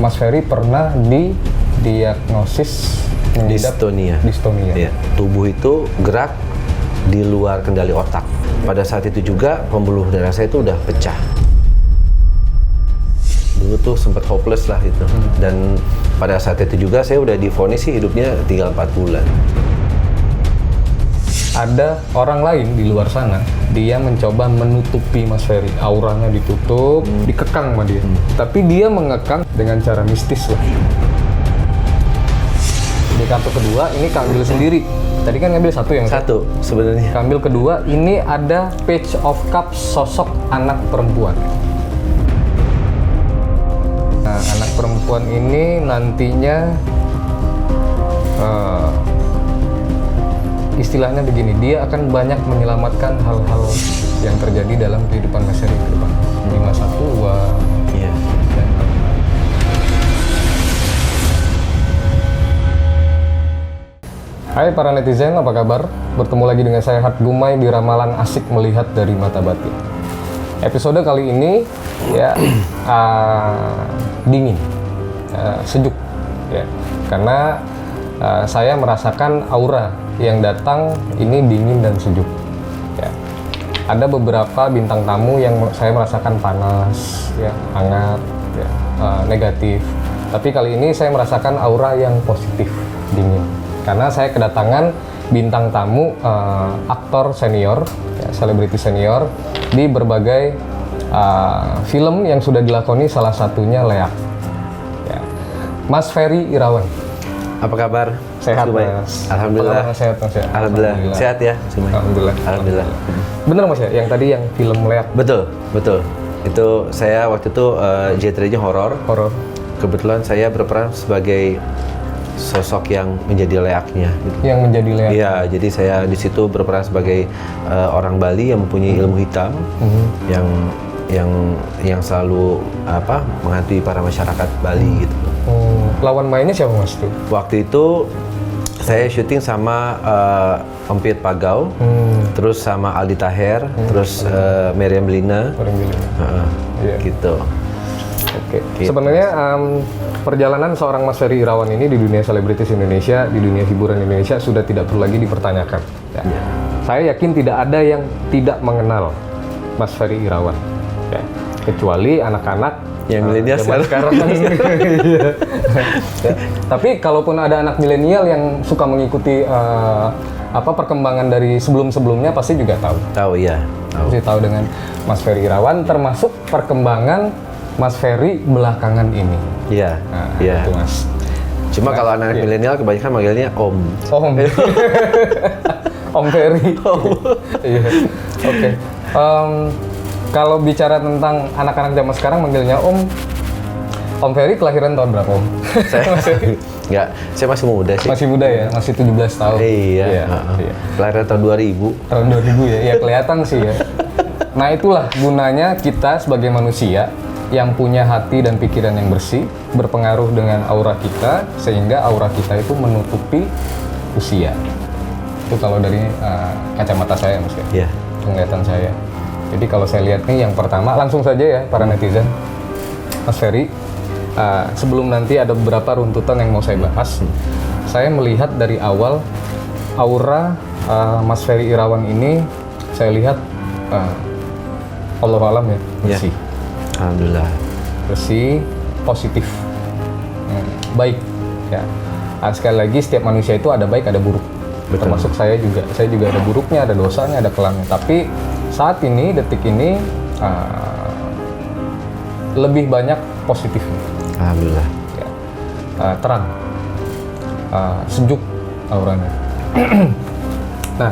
Mas Ferry pernah didiagnosis dystonia. Ya, tubuh itu gerak di luar kendali otak. Pada saat itu juga pembuluh darah saya itu udah pecah. Dulu tuh sempat hopeless lah itu. Dan pada saat itu juga saya udah divonis sih hidupnya tinggal 4 bulan. Ada orang lain di luar sana, dia mencoba menutupi Mas Ferry, auranya ditutup, dikekang sama dia. Tapi dia mengekang dengan cara mistis lah. Di kartu kedua, ini Kambil sendiri. Tadi kan ngambil satu yang Satu sebenarnya. Kambil kedua, ini ada Page of Cups, sosok anak perempuan. Nah, anak perempuan ini nantinya istilahnya begini, dia akan banyak menyelamatkan hal-hal yang terjadi dalam kehidupan Mas Ferry ke depan. Di masa tua. Iya. Dan hai para netizen, apa kabar? Bertemu lagi dengan saya Hat Gumai di Ramalan Asik Melihat dari Mata Batin. Episode kali ini ya dingin, sejuk ya, karena saya merasakan aura yang datang ini dingin dan sejuk. Ya. Ada beberapa bintang tamu yang saya merasakan panas, ya, hangat, ya, negatif. Tapi kali ini saya merasakan aura yang positif, dingin. Karena saya kedatangan bintang tamu aktor senior, ya, selebriti senior di berbagai film yang sudah dilakoni, salah satunya Leak. Ya. Mas Ferry Irawan. Apa kabar? Sehat, Mas. Mas. Alhamdulillah. Sehat, Mas, ya? Alhamdulillah. Sehat ya, Sumai? Alhamdulillah. Bener Mas ya, yang tadi yang film Leak? Betul. Itu saya waktu itu genre-nya horor. Kebetulan saya berperan sebagai sosok yang menjadi Leaknya. Gitu. Yang menjadi Leak? Iya, jadi saya di situ berperan sebagai orang Bali yang mempunyai ilmu hitam, yang selalu menghantui para masyarakat Bali gitu. Lawan mainnya siapa Mas tuh? Waktu itu saya syuting sama Om Piet Pagau, terus sama Aldi Taher, terus Meriam Belina. Iya. Gitu. Oke. Sebenarnya perjalanan seorang Mas Ferry Irawan ini di dunia selebritis Indonesia, di dunia hiburan Indonesia sudah tidak perlu lagi dipertanyakan. Ya. Yeah. Saya yakin tidak ada yang tidak mengenal Mas Ferry Irawan, ya. Kecuali anak-anak yang milenial sekarang. Iya. Ya. Tapi kalaupun ada anak milenial yang suka mengikuti perkembangan dari sebelum-sebelumnya pasti juga tahu. Tahu ya. Pasti tahu dengan Mas Ferry Irawan, termasuk perkembangan Mas Ferry belakangan ini. Iya. Nah, iya. itu Mas. Cuma kalau anak milenial kebanyakan manggilnya Om. Om. Om Ferry. Iya. Oke. Kalau bicara tentang anak-anak zaman sekarang manggilnya Om Ferry kelahiran tahun berapa Om? Enggak, saya masih muda sih. Masih muda ya, masih 17 tahun. Iya. Kelahiran tahun 2000. Tahun 2000 ya, ya kelihatan sih ya. Nah itulah gunanya kita sebagai manusia yang punya hati dan pikiran yang bersih, berpengaruh dengan aura kita, sehingga aura kita itu menutupi usia. Itu kalau dari kacamata saya Mas ya, penglihatan saya. Jadi kalau saya lihat nih yang pertama, langsung saja ya para netizen, Mas Ferry, sebelum nanti ada beberapa runtutan yang mau saya bahas, saya melihat dari awal aura Mas Ferry Irawan ini, saya lihat Allahu alam ya, bersih. Alhamdulillah. Bersih, positif, baik. Ya. Sekali lagi setiap manusia itu ada baik, ada buruk. Betul. Termasuk saya juga ada buruknya, ada dosanya, ada kelamnya. Tapi saat ini, detik ini, lebih banyak positifnya. Alhamdulillah. Ya. Terang, sejuk auranya. Nah,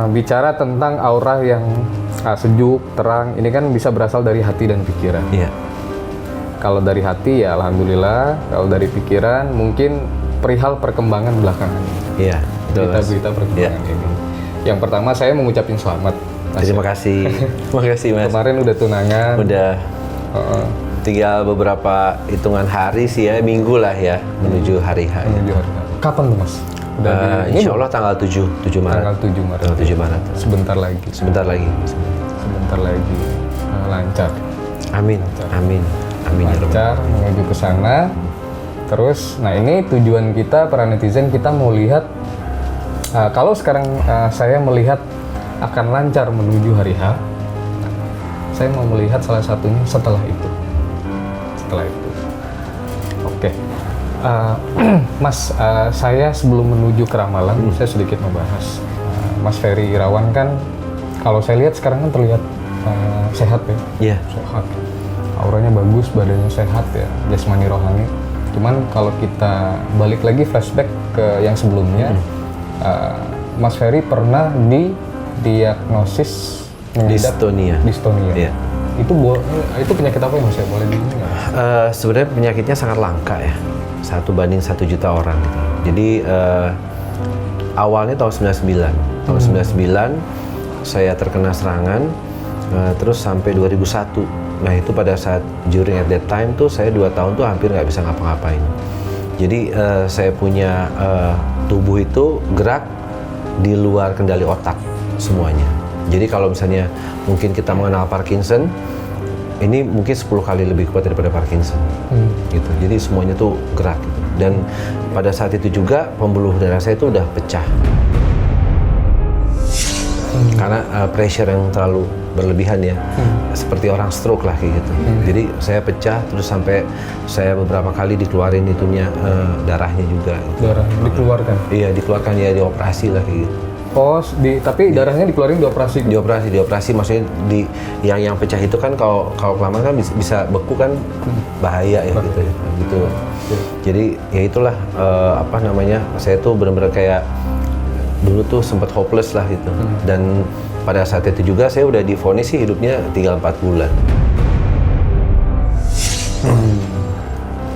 bicara tentang aura yang sejuk, terang, ini kan bisa berasal dari hati dan pikiran. Iya. Kalau dari hati ya alhamdulillah, kalau dari pikiran mungkin perihal perkembangan belakangan ini. Iya, Berita-berita perkembangan ini. Yang pertama saya mengucapin selamat. Terima kasih. Terima kasih Mas. Kemarin udah tunangan. Udah. Tinggal beberapa hitungan hari sih ya, minggu lah ya, menuju hari H. Kapan tuh Mas? Insya Allah tanggal 7 Maret. Tanggal 7 Maret. Tanggal 7 Maret. Sebentar lagi. Sebentar lagi. Lancar. Amin. Lancar. Amin. Amin ya Rabbal. lancar menuju ke sana. Terus, nah ini tujuan kita para netizen, kita mau lihat kalau sekarang saya melihat akan lancar menuju hari H, saya mau melihat salah satunya setelah itu. Oke. Mas, saya sebelum menuju ke ramalan, saya sedikit membahas. Mas Ferry Irawan kan, kalau saya lihat sekarang kan terlihat sehat ya. Iya. Sehat. Auranya bagus, badannya sehat ya, jasmani rohani. Cuman kalau kita balik lagi flashback ke yang sebelumnya, Mas Ferry pernah didiagnosis mengidap Dystonia. Iya. Itu penyakit apa ya Mas ya? Boleh dibilang nggak? Sebenarnya penyakitnya sangat langka ya, 1 banding 1 juta orang gitu. Jadi awalnya tahun 99. Tahun 99 saya terkena serangan, terus sampai 2001. Nah itu pada saat during at that time tuh saya 2 tahun tuh hampir nggak bisa ngapa-ngapain. Jadi saya punya tubuh itu gerak di luar kendali otak semuanya. Jadi kalau misalnya mungkin kita mengenal Parkinson, ini mungkin 10 kali lebih kuat daripada Parkinson, gitu. Jadi semuanya tuh gerak. Gitu. Dan pada saat itu juga pembuluh darah saya itu udah pecah, karena pressure yang terlalu berlebihan ya, seperti orang stroke lah kayak gitu. Jadi saya pecah, terus sampai saya beberapa kali dikeluarin itunya darahnya juga. Gitu. Darah dikeluarkan? Iya dikeluarkan ya, dioperasi lah kayak gitu. Oh, tapi darahnya dikeluarin dioperasi? Dioperasi, maksudnya yang pecah itu kan kalau kelamaan kan bisa beku kan, bahaya ya gitu. Jadi ya itulah saya tuh benar-benar kayak dulu tuh sempat hopeless lah gitu. Dan pada saat itu juga saya udah divonis sih hidupnya tinggal 4 bulan.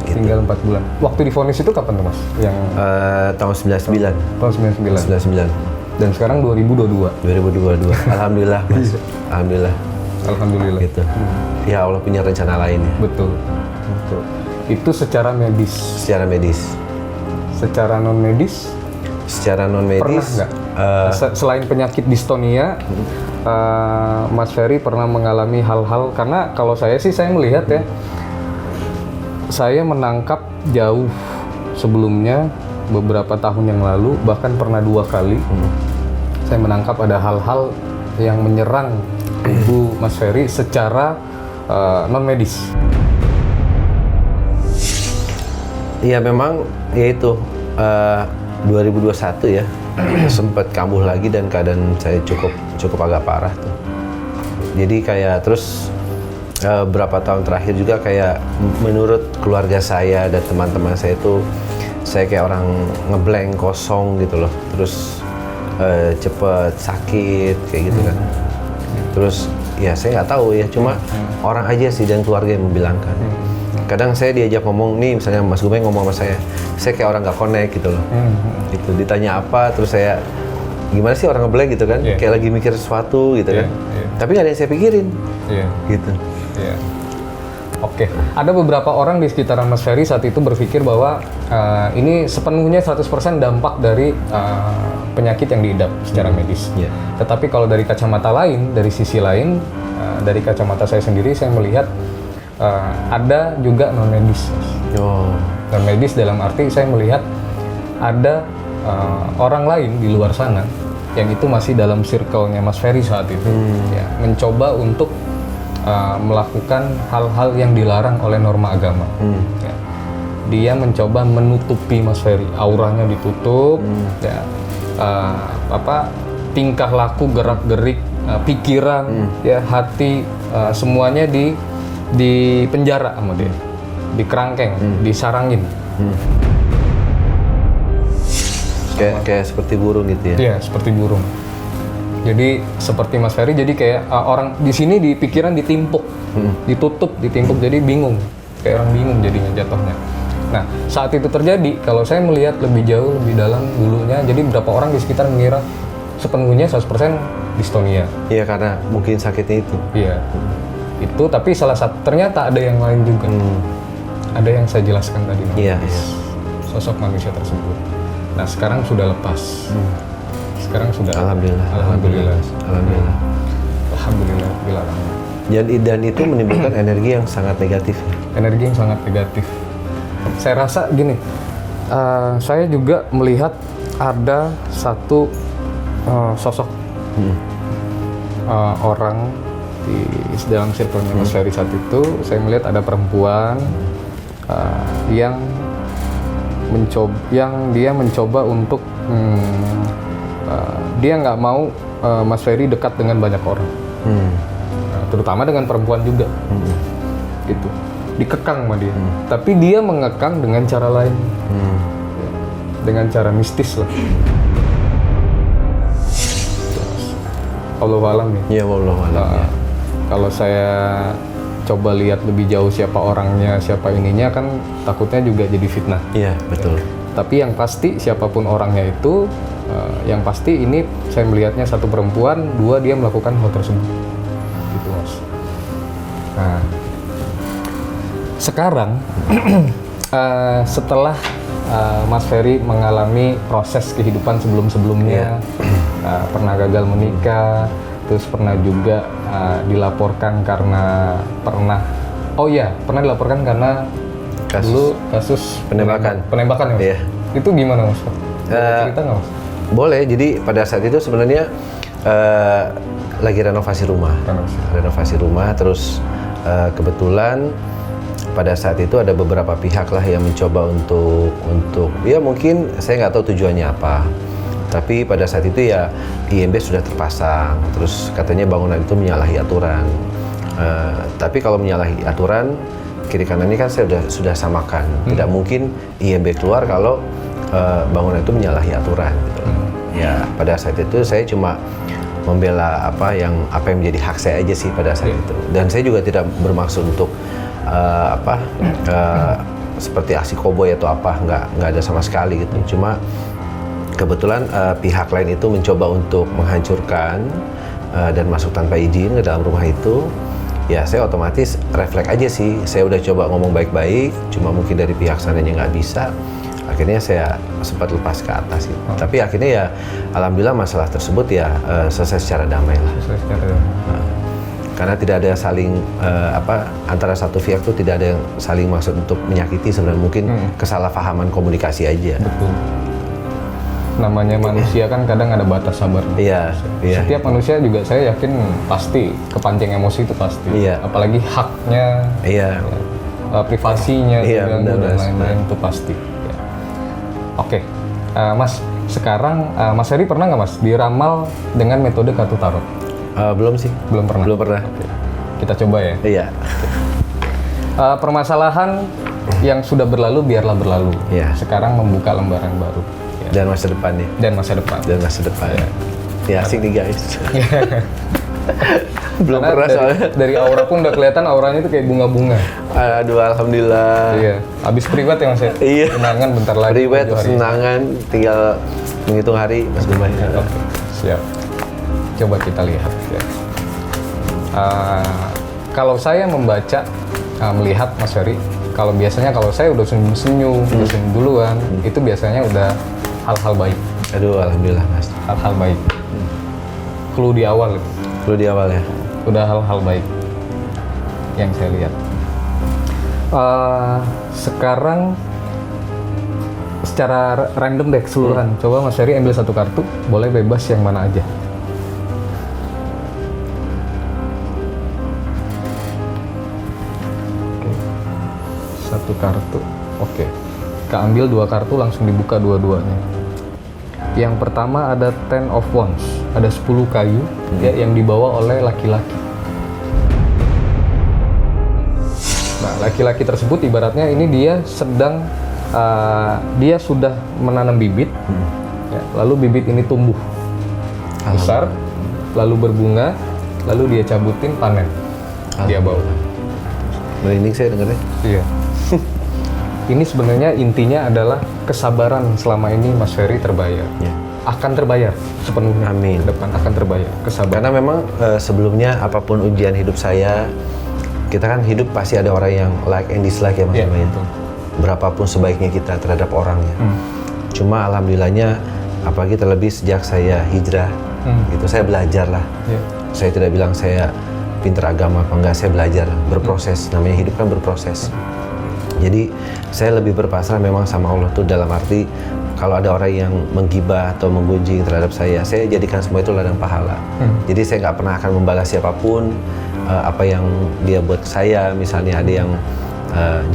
Tinggal 4 bulan. Waktu divonis itu kapan tuh Mas? Yang tahun 99. Tahun 99. Dan sekarang 2022. Alhamdulillah Mas. Alhamdulillah. Gitu. Ya Allah punya rencana lain ya. Betul. Itu secara medis. Secara non medis? Secara non medis. Pernah nggak? Selain penyakit dystonia, Mas Ferry pernah mengalami hal-hal, karena kalau saya melihat ya, saya menangkap jauh sebelumnya, beberapa tahun yang lalu, bahkan pernah 2 kali, saya menangkap ada hal-hal yang menyerang tubuh Mas Ferry secara non medis. Iya memang ya itu 2021 ya sempat kambuh lagi dan keadaan saya cukup agak parah tuh. Jadi kayak terus beberapa tahun terakhir juga kayak menurut keluarga saya dan teman-teman saya itu saya kayak orang ngeblank, kosong gitu loh. Terus cepet sakit kayak gitu kan. Terus ya saya nggak tahu ya, cuma orang aja sih dan keluarga yang membilangkan. Kadang saya diajak ngomong nih, misalnya Mas Gumeng ngomong sama saya kayak orang nggak connect gitu loh. Gitu ditanya apa, terus saya gimana sih orang ngeblank gitu kan, kayak lagi mikir sesuatu gitu kan. Tapi nggak ada yang saya pikirin. Gitu. Oke, ada beberapa orang di sekitaran Mas Ferry saat itu berpikir bahwa ini sepenuhnya 100% dampak dari penyakit yang diidap secara medis. Tetapi kalau dari kacamata lain, dari sisi lain, dari kacamata saya sendiri, saya melihat ada juga non medis. Non medis dalam arti saya melihat ada orang lain di luar sana yang itu masih dalam circle-nya Mas Ferry saat itu, mencoba untuk melakukan hal-hal yang dilarang oleh norma agama. Dia mencoba menutupi Mas Ferry, auranya ditutup, tingkah laku, gerak-gerik, pikiran, hati, semuanya di penjara sama dia, di kerangkeng, disarangin. Kayak seperti burung gitu ya? Iya, seperti burung. Jadi seperti Mas Ferry, jadi kayak orang di sini di pikiran ditimpuk, ditutup, ditimpuk, jadi bingung, kayak orang bingung jadinya jatuhnya. Nah saat itu terjadi, kalau saya melihat lebih jauh, lebih dalam dulunya, jadi beberapa orang di sekitar mengira sepenuhnya 100% dystonia. Iya karena mungkin sakitnya itu. Iya, itu tapi salah satu ternyata ada yang lain juga. Ada yang saya jelaskan tadi, sosok manusia tersebut. Nah sekarang sudah lepas. Sekarang sudah. Alhamdulillah. Dan itu menimbulkan energi yang sangat negatif. energi yang sangat negatif. Saya rasa gini, saya juga melihat ada satu sosok orang di dalam circle-nya Mas Ferry saat itu. Saya melihat ada perempuan yang dia mencoba untuk dia nggak mau Mas Ferry dekat dengan banyak orang, terutama dengan perempuan juga, gitu. Dikekang sama dia, tapi dia mengekang dengan cara lain, dengan cara mistis lah. Allahualam ya. Iya, wallahualam. Ya. Kalau saya coba lihat lebih jauh siapa orangnya, siapa ininya, kan takutnya juga jadi fitnah. Iya, betul. Tapi yang pasti siapapun orangnya itu, yang pasti ini saya melihatnya satu perempuan, dua dia melakukan hal tersebut, gitu Mas. Nah, sekarang setelah Mas Ferry mengalami proses kehidupan sebelum-sebelumnya, pernah gagal menikah, terus pernah juga dilaporkan karena pernah dilaporkan karena kasus penembakan ya Mas? Iya. Itu gimana Mas? Cerita nggak Mas? Boleh. Jadi pada saat itu sebenarnya lagi renovasi rumah, terus kebetulan pada saat itu ada beberapa pihak lah yang mencoba untuk ya mungkin saya nggak tahu tujuannya apa, tapi pada saat itu ya IMB sudah terpasang, terus katanya bangunan itu menyalahi aturan. Tapi kalau menyalahi aturan, kiri kanan ini kan saya sudah samakan, tidak mungkin IMB keluar kalau bangunan itu menyalahi aturan gitu. Ya pada saat itu saya cuma membela apa yang menjadi hak saya aja sih pada saat itu, dan saya juga tidak bermaksud untuk seperti aksi koboi atau apa, nggak ada sama sekali gitu. Cuma kebetulan pihak lain itu mencoba untuk menghancurkan dan masuk tanpa izin ke dalam rumah itu. Ya saya otomatis refleks aja sih, saya udah coba ngomong baik-baik, cuma mungkin dari pihak sananya nggak bisa. Akhirnya saya sempat lepas ke atas gitu. Tapi akhirnya ya alhamdulillah masalah tersebut ya selesai secara damai lah. Karena tidak ada saling antara satu pihak tuh tidak ada yang saling maksud untuk menyakiti, sebenarnya mungkin kesalahpahaman komunikasi aja. Betul. Namanya manusia kan kadang ada batas sabar. Iya. Setiap manusia juga saya yakin pasti kepancing emosi itu pasti. Iya. Apalagi haknya, privasinya terganggu dan lain-lain itu pasti. Ya. Oke, Mas. Sekarang Mas Ferry pernah nggak Mas diramal dengan metode kartu tarot? Belum sih. Belum pernah. Oke. Kita coba ya. Iya. Permasalahan yang sudah berlalu biarlah berlalu. Iya. Sekarang membuka lembaran baru. Ya. Dan masa depan nih. Dan masa depan. Ya. Ya asik nih guys. Belum Karena pernah soalnya. Dari aura pun udah kelihatan auranya itu kayak bunga-bunga. Aduh, alhamdulillah. Iya. Habis priwet ya Mas ya. Iya. Kenangan bentar lagi. Priwet, kesenangan, tinggal menghitung hari Mas Dumai. Oke. Siap. Coba kita lihat ya. Kalau saya membaca, melihat Mas Ferry, kalau biasanya kalau saya udah senyum-senyum, udah senyum duluan, itu biasanya udah hal-hal baik. Aduh, alhamdulillah Mas. Hal-hal baik. Clue di awal itu. Clue di awal ya. Udah hal-hal baik yang saya lihat. Sekarang secara random deh keseluruhan. Coba Mas Ferry ambil satu kartu, boleh bebas yang mana aja. Satu kartu, oke. Kita ambil dua kartu, langsung dibuka dua-duanya. Yang pertama ada Ten of Wands, ada 10 kayu ya, yang dibawa oleh laki-laki. Nah, laki-laki tersebut ibaratnya ini dia sedang, dia sudah menanam bibit, ya, lalu bibit ini tumbuh besar, lalu berbunga, lalu dia cabutin, panen, dia bawa. Merinding saya dengarnya. Iya. Ini sebenarnya intinya adalah kesabaran selama ini Mas Ferry terbayar. Ya. Akan terbayar sepenuhnya. Amin. Ke depan akan terbayar. Kesabaran. Karena memang sebelumnya apapun ujian hidup saya, kita kan hidup pasti ada orang yang like and dislike ya Mas. Iya, Dumai. Berapapun sebaiknya kita terhadap orangnya. Cuma alhamdulillahnya, apalagi terlebih sejak saya hijrah, gitu saya belajar lah. Iya. Saya tidak bilang saya pinter agama apa enggak, saya belajar berproses. Namanya hidup kan berproses. Jadi saya lebih berpasrah memang sama Allah tuh, dalam arti kalau ada orang yang menggibah atau menggunjing terhadap saya jadikan semua itu ladang pahala. Jadi saya nggak pernah akan membalas siapapun apa yang dia buat ke saya. Misalnya ada yang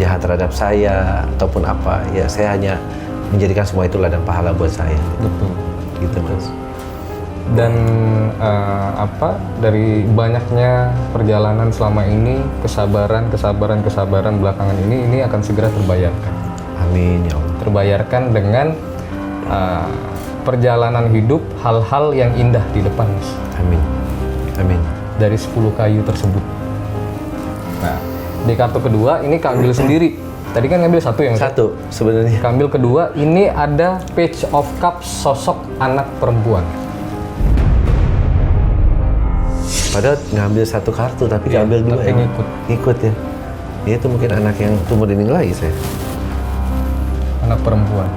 jahat terhadap saya ataupun apa, ya saya hanya menjadikan semua itu ladang pahala buat saya. Betul. Gitu Mas. Dan dari banyaknya perjalanan selama ini, kesabaran belakangan ini akan segera terbayarkan. Amin ya Allah. Terbayarkan dengan perjalanan hidup, hal-hal yang indah di depan, Mas. Amin. Amin. Dari 10 kayu tersebut. Nah, di kartu kedua ini keambil sendiri. Tadi kan ngambil satu yang Satu sebenarnya. keambil kedua, ini ada Page of Cups, sosok anak perempuan. Padahal ngambil satu kartu tapi Iya, ngambil dua tapi ya. Ngikut ya. Itu mungkin anak yang tumbuh dinding lagi saya. Anak perempuan.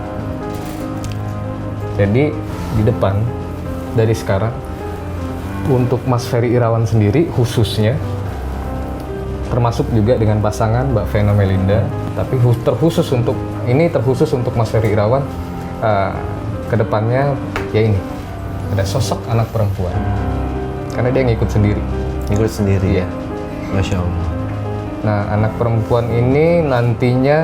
Jadi di depan dari sekarang untuk Mas Ferry Irawan sendiri khususnya, termasuk juga dengan pasangan Mbak Vena Melinda, tapi terkhusus untuk Mas Ferry Irawan, kedepannya ya ini ada sosok anak perempuan karena dia ngikut sendiri. Ngikut sendiri Iya. ya. Masya Allah. Nah, anak perempuan ini nantinya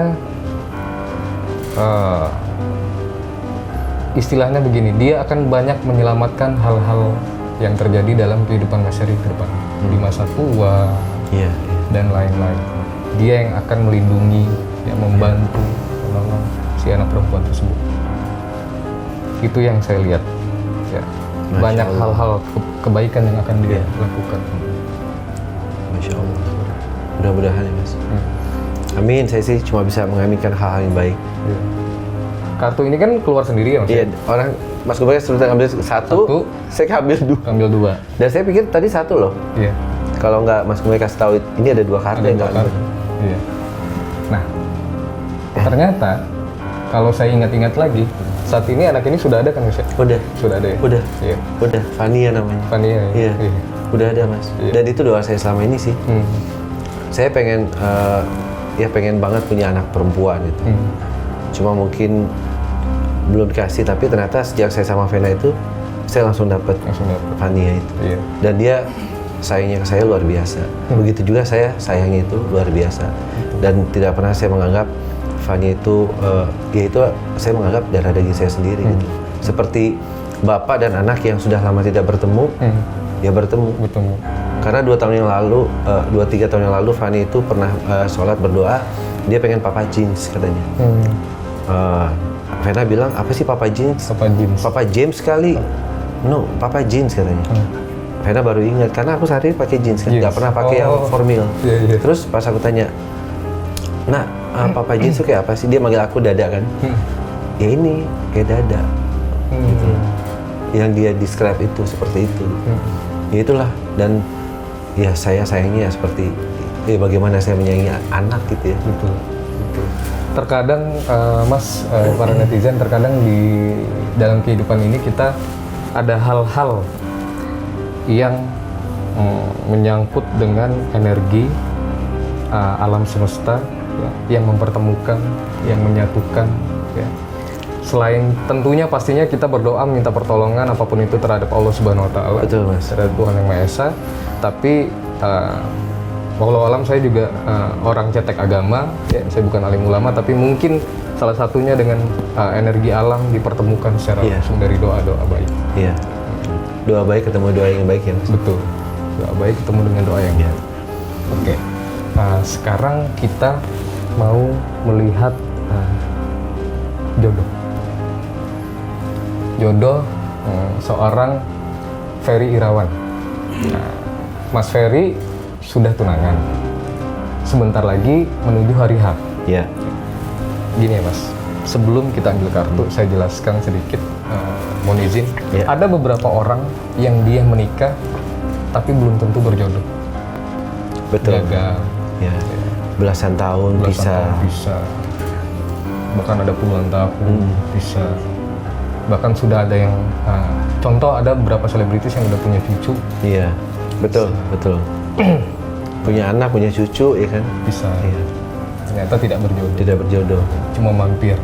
istilahnya begini, dia akan banyak menyelamatkan hal-hal yang terjadi dalam kehidupan Mas Ferry ke depan di masa tua Iya. dan lain-lain. Dia yang akan melindungi, yang membantu, menolong si anak perempuan tersebut. Itu yang saya lihat. Ya. Masya Banyak Allah. hal-hal kebaikan yang akan dia lakukan. Masya Allah. Mudah-mudahan ya Mas. Amin. Saya sih cuma bisa mengaminkan hal-hal yang baik. Iya. Kartu ini kan keluar sendiri ya Mas? Iya. Orang Mas Gubernur sudah ngambil satu, saya ambil dua. Ambil dua. Dan saya pikir tadi satu loh. Iya. Kalau nggak Mas Gubernur kasih tahu ini ada dua kartu Ada yang dua nggak kartu. Iya. Nah, ternyata kalau saya ingat-ingat lagi, saat ini anak ini sudah ada kan Mas? Udah. Sudah ada ya? Udah. Iya. Udah. Fania namanya. Fania ya? Iya. Udah ada Mas. Iya. Dan itu doa saya selama ini sih. Saya pengen pengen banget punya anak perempuan itu. Cuma mungkin belum dikasih, tapi ternyata sejak saya sama Vena itu saya langsung dapat Fania itu. Iya. Dan dia sayangnya ke saya luar biasa. Begitu juga saya sayangnya itu luar biasa. Dan tidak pernah saya menganggap Fania itu ya itu saya menganggap darah daging saya sendiri gitu. Seperti bapak dan anak yang sudah lama tidak bertemu, ya bertemu. Karena 2 tahun yang lalu, 2-3 tahun yang lalu Fani itu pernah sholat berdoa, dia pengen papa jeans katanya. Vena bilang, apa sih papa jeans? Papa jeans. Papa James kali. No, papa jeans katanya. Vena baru ingat, karena aku sehari pakai jeans kan, nggak pernah pakai yang formal. Iya. Terus pas aku tanya, nah papa jeans itu kayak apa sih? Dia manggil aku dada kan? Ya ini kayak dada. Gitu. Yang dia describe itu seperti itu. Ya itulah, dan ya saya sayangnya seperti bagaimana saya menyayangi anak gitu ya. Betul. Terkadang Mas, para netizen, terkadang di dalam kehidupan ini kita ada hal-hal yang menyangkut dengan energi alam semesta ya, yang mempertemukan, yang menyatukan ya. Selain tentunya pastinya kita berdoa minta pertolongan apapun itu terhadap Allah Subhanahu wa taala. Betul, Mas. Terhadap Tuhan Yang Maha Esa, tapi wallahu alam saya juga orang cetek agama, ya, saya bukan alim ulama, tapi mungkin salah satunya dengan energi alam dipertemukan secara langsung dari doa-doa baik. Iya. Doa baik ketemu doa yang baik ya Mas. Betul. Doa baik ketemu dengan doa yang baik. Oke. Sekarang kita mau melihat jodoh. Jodoh seorang Ferry Irawan. Nah, Mas Ferry sudah tunangan. Sebentar lagi menuju hari H. Iya. Gini ya Mas, sebelum kita ambil kartu, saya jelaskan sedikit, mohon izin. Ya. Ada beberapa orang yang dia menikah, tapi belum tentu berjodoh. Betul. Gagal. Ya. Belasan tahun bisa. Bahkan ada puluhan tahun bisa. Bahkan sudah ada yang, contoh ada beberapa selebritis yang udah punya cucu. Iya. Betul. punya anak, punya cucu, ya kan? Bisa. Iya. Ternyata tidak berjodoh. Tidak berjodoh. Cuma mampir.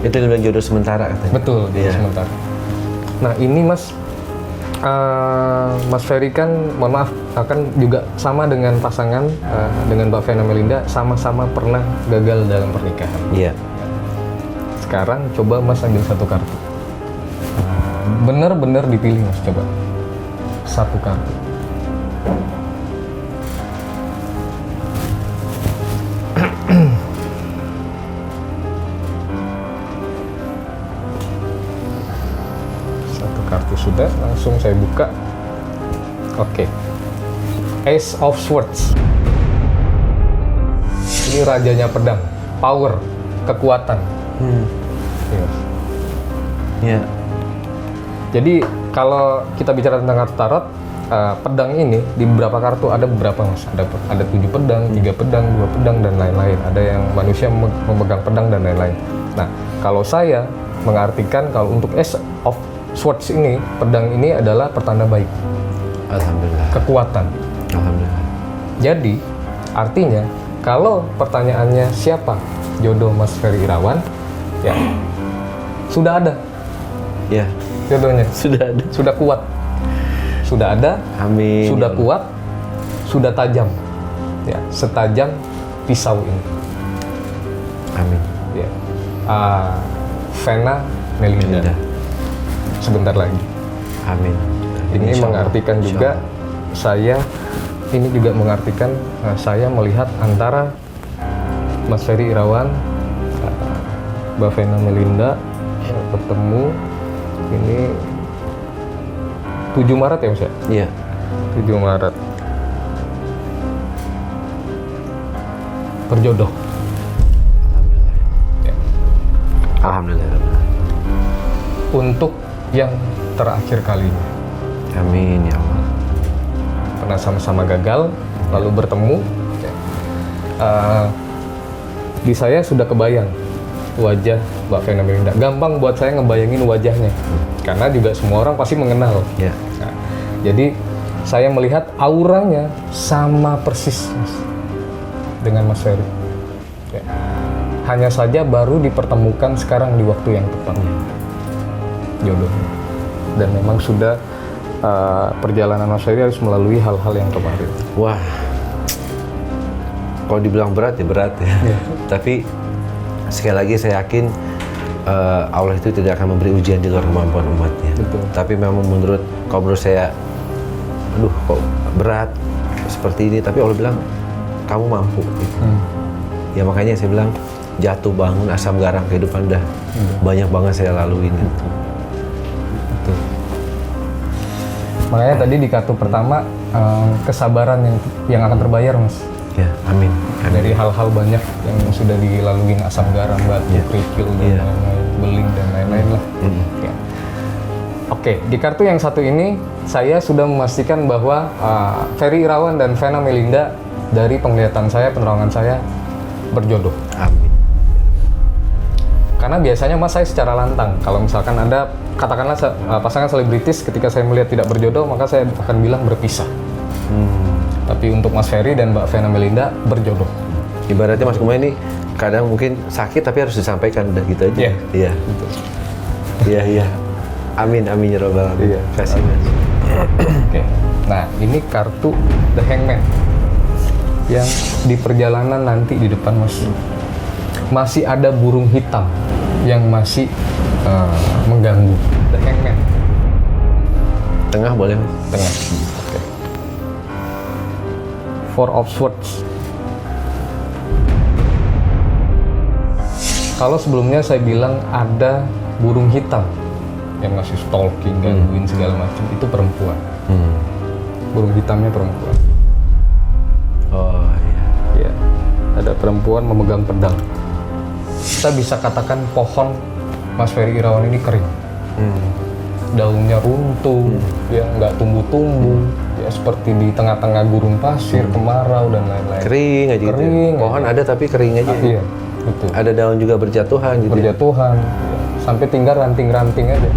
Itu dibilang jodoh sementara katanya. Betul, jodoh Iya. sementara. Nah ini Mas, Mas Ferry kan, mohon maaf, akan juga sama dengan pasangan, dengan Mbak Vena Melinda, sama-sama pernah gagal dalam pernikahan. Iya. Sekarang coba Mas ambil satu kartu. Bener-bener dipilih Mas, coba. Satu kartu. Satu kartu sudah, langsung saya buka. Oke. Ace of Swords. Ini rajanya pedang, power, kekuatan. Iya. Iya. Jadi kalau kita bicara tentang kartu tarot, pedang ini di beberapa kartu ada beberapa Mas. Ada 7 pedang, 3 pedang, 2 pedang dan lain-lain. Ada yang manusia memegang pedang dan lain-lain. Nah, kalau saya mengartikan kalau untuk Ace of Swords ini, pedang ini adalah pertanda baik, Alhamdulillah. kekuatan. Alhamdulillah. Jadi artinya kalau pertanyaannya siapa jodoh Mas Ferry Irawan, ya sudah ada Ya, jodohnya, sudah ada. sudah kuat, sudah ada, Amin. sudah Ya Allah. kuat, sudah tajam, ya setajam pisau ini. Amin. Ya. Vena Melinda. Melinda. Sebentar lagi. Amin. Ini Insya Allah. mengartikan Insya juga Allah. saya, ini juga mengartikan saya melihat antara Mas Ferry Irawan, Mbak Vena Melinda bertemu ini 7 Maret ya Mas ya? Iya. 7 Maret. Berjodoh. Ya. Alhamdulillah. Untuk yang terakhir kalinya. Amin ya Allah. Pernah sama-sama gagal, lalu bertemu. Ya. Di saya sudah kebayang wajah Mbak Vena Melinda. Gampang buat saya ngebayangin wajahnya, karena juga semua orang pasti mengenal. Ya. Nah, jadi saya melihat auranya sama persis Mas, dengan Mas Ferry. Ya. Hanya saja baru dipertemukan sekarang di waktu yang tepat. Jodohnya. Dan memang sudah perjalanan Mas Ferry harus melalui hal-hal yang kemarin. Wah. Kalau dibilang berat ya berat ya. Iya. Tapi sekali lagi saya yakin Allah itu tidak akan memberi ujian di luar kemampuan umatnya. Betul. Tapi memang menurut saya, aduh kok berat seperti ini. Tapi Allah bilang kamu mampu. Gitu. Ya makanya saya bilang jatuh bangun asam garam kehidupan dah banyak banget saya laluin. Gitu. Betul. Makanya tadi di kartu pertama kesabaran yang akan terbayar Mas. Ya, amin. Dari hal-hal banyak yang sudah dilalui, asam garam, batu, kerikil, dan Iya. lain-lain, beling dan lain-lain lah. Ya. Oke, di kartu yang satu ini saya sudah memastikan bahwa Ferry Irawan dan Vena Melinda dari penglihatan saya, penerawangan saya berjodoh. Amin. Karena biasanya Mas saya secara lantang, kalau misalkan Anda katakanlah pasangan selebritis, ketika saya melihat tidak berjodoh, maka saya akan bilang berpisah. Tapi untuk Mas Ferry dan Mbak Vena Melinda berjodoh. Ibaratnya Mas Kumai ini kadang mungkin sakit tapi harus disampaikan udah gitu aja. Iya. Iya. Iya, iya. Amin, amin ya Rabbal alamin. Iya. Kasih Mas. Oke. Nah, ini kartu The Hangman yang di perjalanan nanti di depan Mas masih ada burung hitam yang masih mengganggu. The Hangman. Tengah boleh Mas? Tengah. Oke. Four of Swords. Kalau sebelumnya saya bilang ada burung hitam yang masih stalking, gangguin segala macam, itu perempuan. Burung hitamnya perempuan. Oh iya. Ya, ada perempuan memegang pedang. Kita bisa katakan pohon Mas Ferry Irawan ini kering. Daunnya runtuh, ya nggak tumbuh-tumbuh, ya seperti di tengah-tengah gurun pasir, kemarau dan lain-lain. Kering aja gitu. Kering Pohon aja. ada tapi kering aja. Iya, betul. Ada daun juga berjatuhan gitu. Berjatuhan, ya. Sampai tinggal ranting-ranting aja.